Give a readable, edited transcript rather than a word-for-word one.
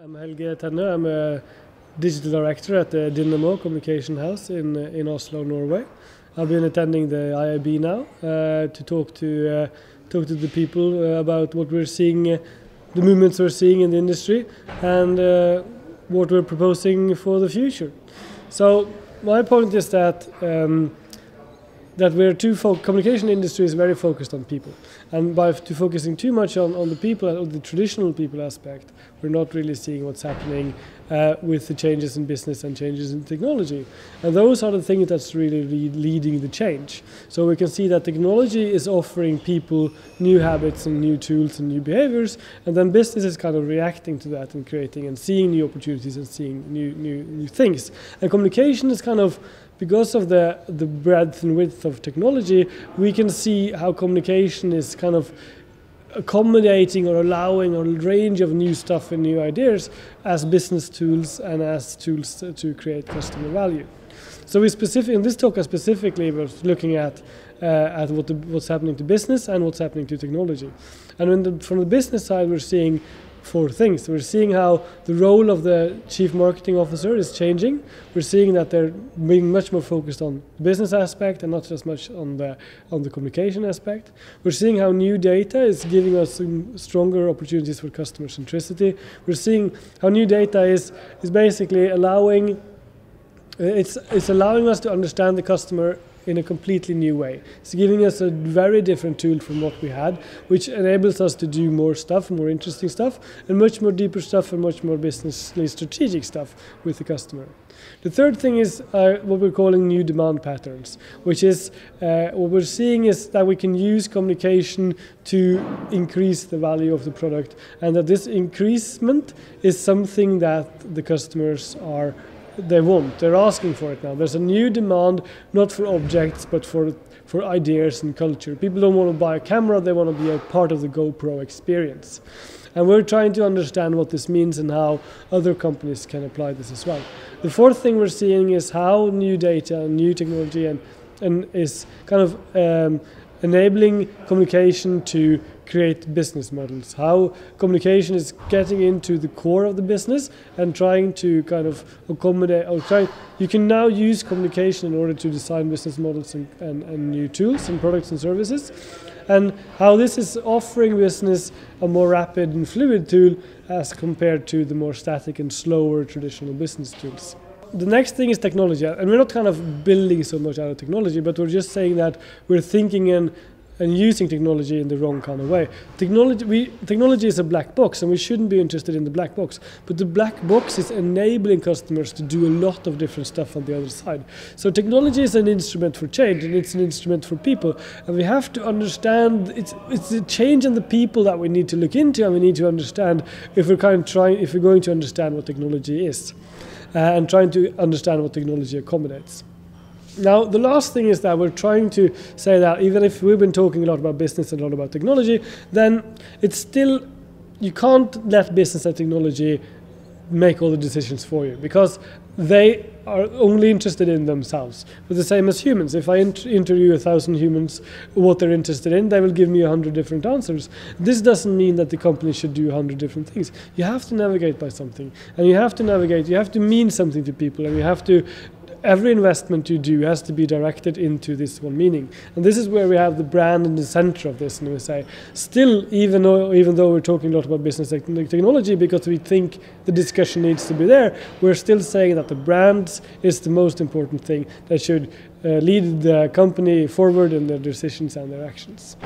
I'm Helge Tenno. I'm a digital director at the Dinamo communication house in Oslo, Norway. I've been attending the IAB now to talk to the people about what we're seeing, the movements we're seeing in the industry, and what we're proposing for the future. So my point is that communication industry is very focused on people, and by focusing too much on the people, on the traditional people aspect, we're not really seeing what's happening with the changes in business and changes in technology, and those are the things that's really leading the change. So we can see that technology is offering people new habits and new tools and new behaviors, and then business is kind of reacting to that and creating and seeing new opportunities and seeing new things. And communication is kind of, because of the breadth and width of technology, we can see how communication is kind of accommodating or allowing a range of new stuff and new ideas as business tools and as tools to create customer value. So in this talk specifically we're looking at what's happening to business and what's happening to technology. And from the business side, we're seeing four things. We're seeing how the role of the chief marketing officer is changing. We're seeing that they're being much more focused on the business aspect and not as much on the communication aspect. We're seeing how new data is giving us stronger opportunities for customer centricity. We're seeing how new data is basically allowing allowing us to understand the customer in a completely new way. It's giving us a very different tool from what we had, which enables us to do more stuff, more interesting stuff, and much more deeper stuff and much more businessly strategic stuff with the customer. The third thing is what we're calling new demand patterns, which is what we're seeing is that we can use communication to increase the value of the product, and that this increasement is something that the customers they're asking for it now. There's a new demand, not for objects, but for ideas and culture. People don't want to buy a camera, they want to be a part of the GoPro experience. And we're trying to understand what this means and how other companies can apply this as well. The fourth thing we're seeing is how new data and new technology and is kind of enabling communication to create business models, how communication is getting into the core of the business and trying to kind of accommodate, you can now use communication in order to design business models and new tools and products and services, and how this is offering business a more rapid and fluid tool as compared to the more static and slower traditional business tools. The next thing is technology, and we're not kind of building so much out of technology, but we're just saying that we're thinking and using technology in the wrong kind of way. Technology is a black box, and we shouldn't be interested in the black box. But the black box is enabling customers to do a lot of different stuff on the other side. So technology is an instrument for change, and it's an instrument for people. And we have to understand it's the change in the people that we need to look into, and we need to understand if we're going to understand what technology is, and trying to understand what technology accommodates. Now, the last thing is that we're trying to say that even if we've been talking a lot about business and a lot about technology, then it's still, you can't let business and technology make all the decisions for you, because they are only interested in themselves. But the same as humans. If I interview 1,000 humans what they're interested in, they will give me 100 different answers. This doesn't mean that the company should do 100 different things. You have to navigate by something, and you have to mean something to people, and every investment you do has to be directed into this one meaning. And this is where we have the brand in the center of this, and we say, still, even though we're talking a lot about business technology, because we think the discussion needs to be there, we're still saying that the brand is the most important thing that should lead the company forward in their decisions and their actions.